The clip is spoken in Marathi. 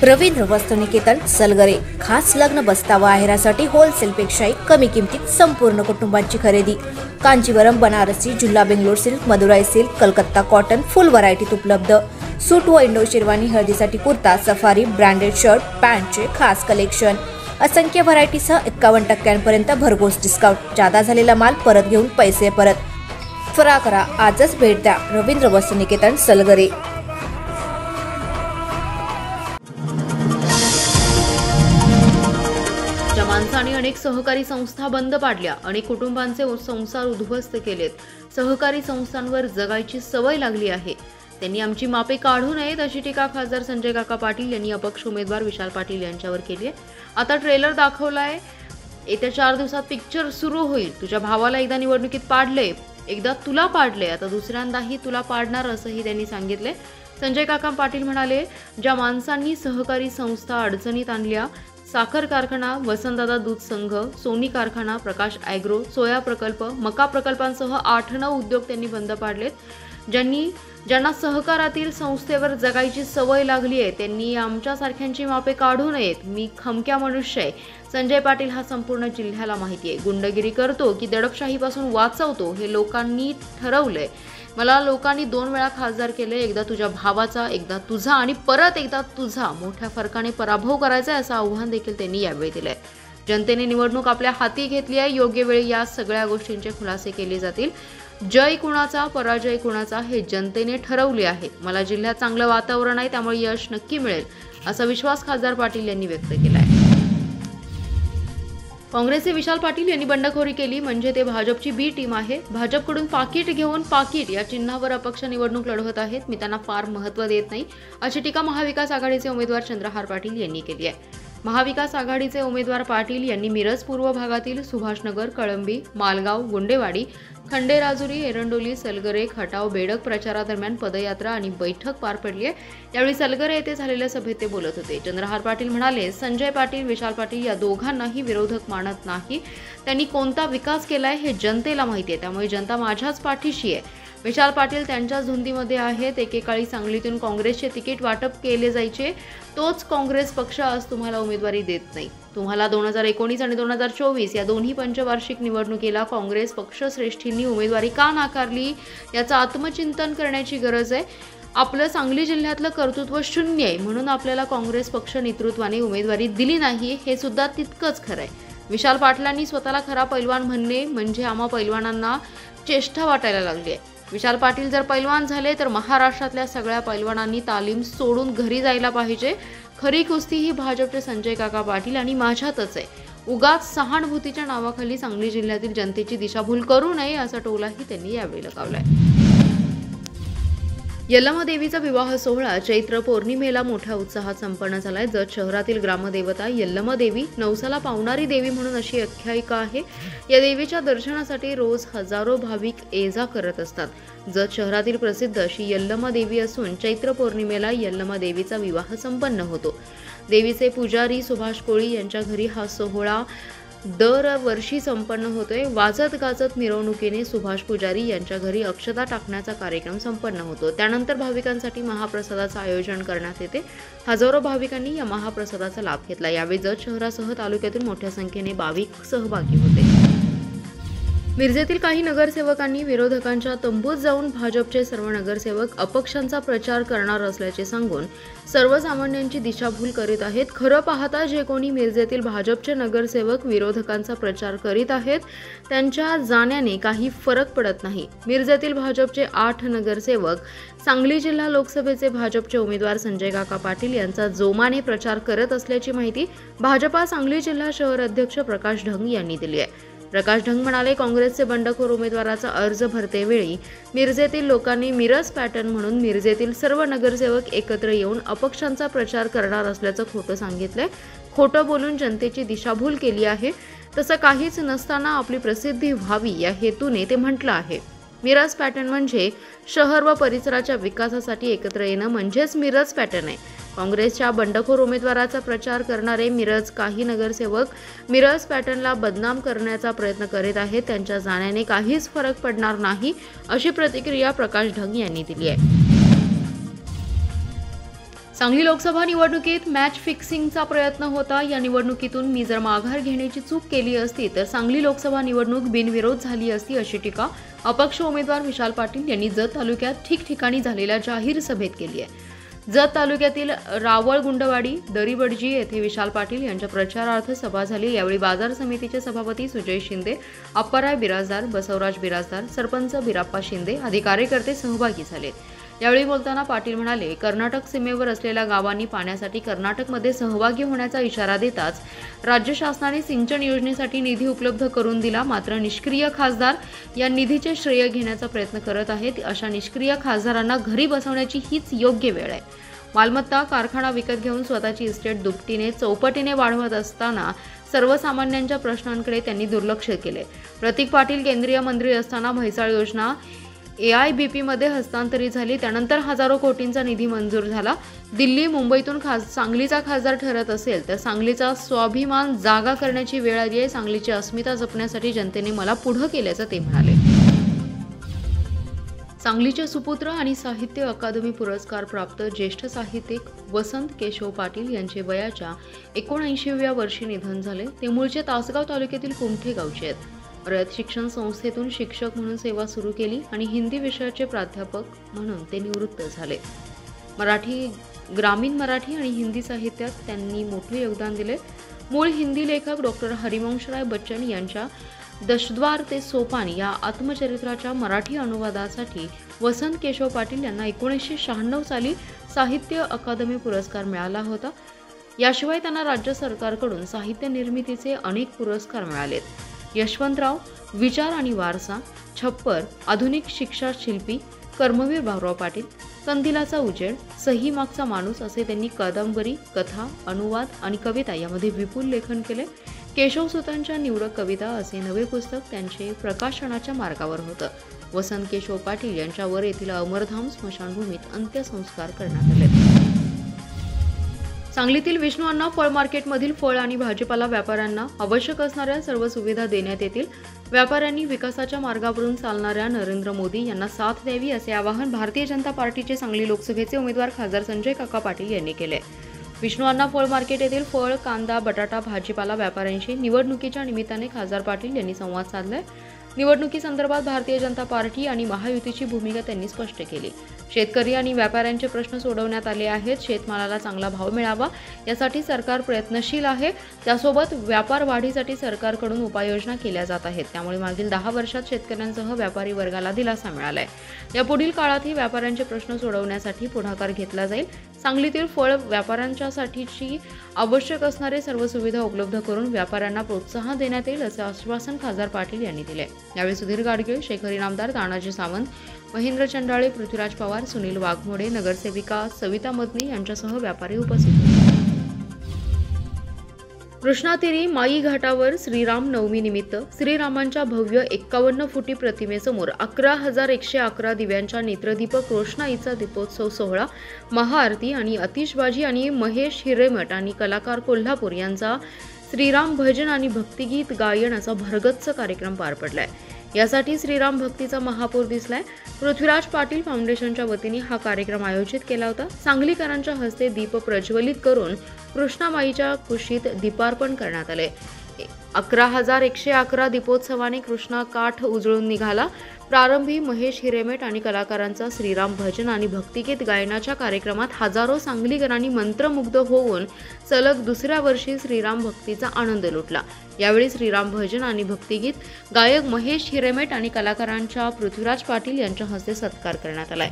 रवींद्र वस्त्रनिकेतन सलगरे खास लग्न बस्तावा आहेरासाठी होलसेलपेक्षाही कमी किमतीत संपूर्ण कुटुंबाची खरेदी। कांजीवरम, बनारसी, जुल्ला Bangalore silk, Madurai silk, Calcutta cotton full व्हरायटीत उपलब्ध। सूट व इंडो शेरवानी, हळदीसाठी कुर्ता, सफारी, ब्रँडेड शर्ट, पॅन्टचे खास कलेक्शन। असंख्य व्हरायटीसह 51% भरघोस डिस्काउंट। जादा झालेला माल परत घेऊन पैसे परत। त्वरा करा, आजच भेट द्या रवींद्र वस्त्रनिकेतन सलगरे। माणसाने अनेक सहकारी संस्था बंद पाडल्या, अनेक कुटुंबांचे संसार उद्ध्वस्त केलेत। सहकारी संस्थांवर जगायची सवय लागली आहे, त्यांनी आमची मापे काढू नयेत अशी टीका खासदार संजय काका पाटील यांनी अपक्ष उमेदवार विशाल पाटील यांच्यावर केली आहे। आता ट्रेलर दाखवलाय, येत्या 4 दिवसात पिक्चर सुरू होईल। तुझ्या भावाला एकदा निवडणुकीत पाडले, एकदा तुला पाडले, आता दुसऱ्यांदाही तुला पाडणार असंही त्यांनी सांगितले। संजय काका पाटील म्हणाले, ज्या माणसांनी सहकारी संस्था अडचणीत आणल्या, साखर कारखाना, वसंतदादा दूध संघ, सोनी कारखाना, प्रकाश ॲग्रो, सोया प्रकल्प, मका प्रकल्पांसह 8-9 उद्योग त्यांनी बंद पाडलेत। ज्यांना सहकारातील संस्थेवर जगायची सवय लागली आहे, त्यांनी आमच्यासारख्यांची मापे काढू नयेत। मी खमक्या मनुष्य आहे। संजय पाटील हा संपूर्ण जिल्ह्याला माहिती आहे। गुंडगिरी करतो की दडपशाहीपासून वाचवतो हे लोकांनी ठरवलंय। मला लोकांनी 2 वेळा खासदार केले, एकदा तुझ्या भावाचा, एकदा तुझा आणि परत एकदा तुझा मोठ्या फरकाने पराभव करायचा असं आव्हान देखील त्यांनी यावेळी दिलंय। जनतेने निवडणूक आपल्या हाती घेतली आहे, योग्य वेळी या सगळ्या गोष्टींचे खुलासे केले जातील। जय कुणाचा, पराजय कुणाचा हे जनतेने ठरवले आहे। मला जिल्ह्यात चांगलं वातावरण आहे, त्यामुळे यश नक्की मिळेल असा विश्वास खासदार पाटील यांनी व्यक्त केला आहे। काँग्रेसचे विशाल पाटील यांनी बंडखोरी केली म्हणजे ते भाजपची बी टीम आहे। भाजपकडून पाकिट घेऊन पाकिट या चिन्हावर अपक्ष निवडणूक लढवत आहेत। मी त्यांना फार महत्त्व देत नाही अशी टीका महाविकास आघाडीचे उमेदवार चंद्रहार पाटील यांनी केली आहे। महाविकास आघाडीचे उमेदवार पाटील यांनी मिरज पूर्व भागातील सुभाषनगर, कळंबी, मालगाव, गुंडेवाडी, खंडेराजुरी, एरंडोली, सलगरे, खटाव, बेडक प्रचारादरम्यान पदयात्रा आणि बैठक पार पडली आहे। यावेळी सलगरे येथे झालेल्या सभेत ते बोलत होते। चंद्रहार पाटील म्हणाले, संजय पाटील, विशाल पाटील या दोघांनाही विरोधक मानत नाही। त्यांनी कोणता विकास केलाय हे जनतेला माहिती आहे, त्यामुळे जनता माझ्याच पाठीशी आहे। विशाल पाटील त्यांच्या झुंडीमध्ये आहेत। एकेकाळी सांगलीतून काँग्रेसचे तिकीट वाटप केले जायचे, तोच काँग्रेस पक्ष आज तुम्हाला उमेदवारी देत नाही। तुम्हाला 2019 आणि 2024 या दोन्ही पंचवार्षिक निवडणुकीला काँग्रेस पक्षश्रेष्ठींनी उमेदवारी का नाकारली याचं आत्मचिंतन करण्याची गरज आहे। आपलं सांगली जिल्ह्यातलं कर्तृत्व शून्य आहे, म्हणून आपल्याला काँग्रेस पक्ष नेतृत्वाने उमेदवारी दिली नाही, हे सुद्धा तितकंच खरं आहे। विशाल पाटलांनी स्वतःला खरा पैलवान म्हणणे म्हणजे आम्हा पैलवानांना चेष्टा वाटायला लागली आहे। विशाल पाटील जर पैलवान झाले तर महाराष्ट्रातल्या सगळ्या पैलवानांनी तालीम सोडून घरी जायला पाहिजे। खरी कुस्ती ही भाजपचे संजय काका पाटील आणि माझ्यातच आहे। उगाच सहानुभूतीच्या नावाखाली सांगली जिल्ह्यातील जनतेची दिशाभूल करू नये असा टोलाही त्यांनी यावेळी लगावलाय। यल्लमा देवीचा विवाह सोहळा चैत्र पौर्णिमेला मोठ्या उत्साहात संपन्न झालाय। जत शहरातील ग्रामदेवता यल्लमा देवी नवसाला पावणारी देवी म्हणून अशी आख्यायिका आहे। या देवीच्या दर्शनासाठी रोज हजारो भाविक ये-जा करत असतात। जत शहरातील प्रसिद्ध अशी यल्लमा देवी असून चैत्र पौर्णिमेला यल्लमा देवीचा विवाह संपन्न होतो। देवीचे पुजारी सुभाष कोळी यांच्या घरी हा सोहळा दरवर्षी संपन्न होतोय। वाजत गाजत मिरवणुकीने सुभाष पुजारी यांच्या घरी अक्षता टाकण्याचा कार्यक्रम संपन्न होतो। त्यानंतर भाविकांसाठी महाप्रसादाचं आयोजन करण्यात येते। हजारो भाविकांनी या महाप्रसादाचा लाभ घेतला। यावेळी जत शहरासह तालुक्यातून मोठ्या संख्येने भाविक सहभागी होते। मिरजेतील काही नगरसेवकांनी विरोधकांच्या तंबूत जाऊन भाजपचे सर्व नगरसेवक अपक्षांचा प्रचार करणार असल्याचे सांगून सर्वसामान्यांची दिशाभूल करीत आहेत। खरं पाहता जे कोणी मिरजेतील भाजपचे नगरसेवक विरोधकांचा प्रचार करीत आहेत, त्यांच्या जाण्याने काही फरक पडत नाही। मिरजेतील भाजपचे 8 नगरसेवक सांगली जिल्हा लोकसभेचे भाजपचे उमेदवार संजय काका पाटील यांचा जोमाने प्रचार करत असल्याची माहिती भाजपा सांगली जिल्हा शहर अध्यक्ष प्रकाश ढंग यांनी दिली आहे। प्रकाश ढंग म्हणाले, काँग्रेसचे बंडखोर उमेदवाराचा अर्ज भरतेवेळी मिरजेतील लोकांनी मिरज पॅटर्न म्हणून मिरजेतील सर्व नगरसेवक एकत्र येऊन अपक्षांचा प्रचार करणार असल्याचं खोटं सांगितलंय। खोटं बोलून जनतेची दिशाभूल केली आहे। तसं काहीच नसताना आपली प्रसिद्धी व्हावी या हेतूने ते म्हटलं आहे। मिरज पॅटर्न म्हणजे शहर व परिसराच्या विकासासाठी एकत्र येणं म्हणजेच मिरज पॅटर्न आहे। काँग्रेसच्या बंडखोर उमेदवाराचा प्रचार करणारे काही नगरसेवक मिरज पॅटर्नला बदनाम करण्याचा प्रयत्न करीत आहेत। त्यांच्या जाण्याने काहीच फरक पडणार नाही अशी प्रतिक्रिया प्रकाश ढंग यांनी दिली आहे। सांगली लोकसभा निवडणुकीत मॅच फिक्सिंगचा प्रयत्न होता. या निवडणुकीतून मी जर माघार घेण्याची चूक केली असती तर सांगली लोकसभा निवडणूक बिनविरोध झाली असती, अशी टीका अपक्ष उमेदवार विशाल पाटील यांनी जत तालुक्यात ठिकठिकाणी झालेल्या जाहीर सभेत केली आहे. जत तालुक्यातील रावळगुंडवाडी, दरीबडजी येथे विशाल पाटील यांच्या प्रचारार्थ सभा झाली. यावेळी बाजार समितीचे सभापती सुजय शिंदे, अप्पाराय बिराजदार, बसवराज बिराजदार, सरपंच बिराप्पा शिंदे आदी कार्यकर्ते सहभागी झाले. यावेळी बोलताना पाटील म्हणाले, कर्नाटक सीमेवर असलेल्या गावांनी पाण्यासाठी कर्नाटकमध्ये सहभागी होण्याचा इशारा देताच राज्य शासनाने सिंचन योजनेसाठी निधी उपलब्ध करून दिला. मात्र निष्क्रिय खासदार या निधीचे श्रेय घेण्याचा प्रयत्न करत आहेत. अशा निष्क्रिय खासदारांना घरी बसवण्याची हीच योग्य वेळ आहे. मालमत्ता, कारखाना विकत घेऊन स्वतःची इस्टेट दुपटीने चौपटीने वाढवत असताना सर्वसामान्यांच्या प्रश्नांकडे त्यांनी दुर्लक्ष केले. प्रतीक पाटील केंद्रीय मंत्री असताना म्हैसाळ योजना AIBP मध्ये हस्तांतरित झाली. त्यानंतर हजारो कोटींचा निधी मंजूर झाला. दिल्ली, मुंबईतून सांगलीचा खासदार ठरत असेल तर सांगलीचा स्वाभिमान जागा करण्याची वेळ आली आहे. सांगलीची अस्मिता जपण्यासाठी जनतेने मला पुढे केल्याचं ते म्हणाले. सांगलीचे सुपुत्र आणि साहित्य अकादमी पुरस्कार प्राप्त ज्येष्ठ साहित्यिक वसंत केशव पाटील यांचे वयाच्या 79व्या वर्षी निधन झाले. ते मूळचे तासगाव तालुक्यातील कुमठे गावचे आहेत. रयत शिक्षण संस्थेतून शिक्षक म्हणून सेवा सुरू केली आणि हिंदी विषयाचे प्राध्यापक म्हणून ते निवृत्त झाले. ग्रामीण मराठी आणि हिंदी साहित्यात त्यांनी मोठे योगदान दिले. मूळ हिंदी लेखक डॉक्टर हरिवंशराय बच्चन यांच्या दशद्वार ते सोपान या आत्मचरित्राच्या मराठी अनुवादासाठी वसंत केशव पाटील यांना 1996 साली साहित्य अकादमी पुरस्कार मिळाला होता. याशिवाय त्यांना राज्य सरकारकडून साहित्य निर्मितीचे अनेक पुरस्कार मिळालेत. यशवंतराव, विचार आणि वारसा, छप्पर, आधुनिक शिक्षा शिल्पी, कर्मवीर भाऊराव पाटील, कंदिलाचा उजेड, सही मागचा माणूस असे त्यांनी कादंबरी, कथा, अनुवाद आणि कविता यामध्ये विपुल लेखन केले. केशवसुतांच्या निवडक कविता असे नवे पुस्तक त्यांचे प्रकाशनाच्या मार्गावर होतं. वसंत केशव पाटील यांच्यावर येथील अमरधाम स्मशानभूमीत अंत्यसंस्कार करण्यात आले. सांगलीतील विष्णू अण्णा फळ मार्केटमधील फळ आणि भाजीपाला व्यापाऱ्यांना आवश्यक असणाऱ्या सर्व सुविधा देण्यात येतील. व्यापाऱ्यांनी विकासाच्या मार्गावरून चालणाऱ्या नरेंद्र मोदी यांना साथ द्यावी असे आवाहन भारतीय जनता पार्टीचे सांगली लोकसभेचे उमेदवार खासदार संजय काका पाटील यांनी केले. विष्णू अण्णा फळ मार्केट येथील फळ, कांदा, बटाटा, भाजीपाला व्यापाऱ्यांशी निवडणुकीच्या निमित्ताने खासदार पाटील यांनी संवाद साधलाय. निवडणुकीसंदर्भात भारतीय जनता पार्टी आणि महायुतीची भूमिका त्यांनी स्पष्ट केली. शेतकरी आणि व्यापाऱ्यांचे प्रश्न सोडवण्यात आले आहेत. शेतमालाला चांगला भाव मिळावा यासाठी सरकार प्रयत्नशील आहे. त्यासोबत व्यापार वाढीसाठी सरकारकडून उपाययोजना केल्या जात आहेत. त्यामुळे मागील 10 वर्षात शेतकऱ्यांसह व्यापारी वर्गाला दिलासा मिळालाय. यापुढील काळातही व्यापाऱ्यांचे प्रश्न सोडवण्यासाठी पुढाकार घेतला जाईल. सांगलीतील फळ व्यापाऱ्यांच्यासाठीची आवश्यक असणारे सर्व सुविधा उपलब्ध करून व्यापाऱ्यांना प्रोत्साहन देण्यात येईल असं आश्वासन खासदार पाटील यांनी दिले. यावेळी सुधीर गाडगीळ, शेखर इनामदार, तानाजी सावंत, महेंद्र चंडाळे, पृथ्वीराज पवार, सुनील वाघमोडे, नगरसेविका सविता मदनी यांच्यासह व्यापारी उपस्थित होते. कृष्णातीरी माई घाटावर श्रीराम नवमी निमित्त श्रीरामांच्या भव्य 51 फुटी प्रतिमेसमोर 11,111 दिव्यांच्या नेत्रदीपक रोषणाईचा दीपोत्सव सोहळा, महाआरती आणि आतिषबाजी आणि महेश हिरेमठ आणि कलाकार कोल्हापूर यांचा श्रीराम भजन आणि भक्तिगीत गायन असा भरगच्च कार्यक्रम पार पडलाय. यासाठी श्रीराम भक्तीचा महापूर दिसलाय. पृथ्वीराज पाटील फाउंडेशनच्या वतीने हा कार्यक्रम आयोजित केला होता. सांगलीकरांच्या हस्ते दीप प्रज्वलित करून कृष्णामाईच्या कुशीत दीपार्पण करण्यात आले. 11,111 दीपोत्सवाने कृष्णा काठ उजळून निघाला. प्रारंभी महेश हिरेमेट आणि कलाकारांचा श्रीराम भजन आणि भक्तिगीत गायनाच्या कार्यक्रमात हजारो सांगलीकरांनी मंत्रमुग्ध होऊन सलग दुसऱ्या वर्षी श्रीराम भक्तीचा आनंद लुटला. यावेळी श्रीराम भजन आणि भक्तिगीत गायक महेश हिरेमेट आणि कलाकारांच्या पृथ्वीराज पाटील यांच्या हस्ते सत्कार करण्यात आलाय.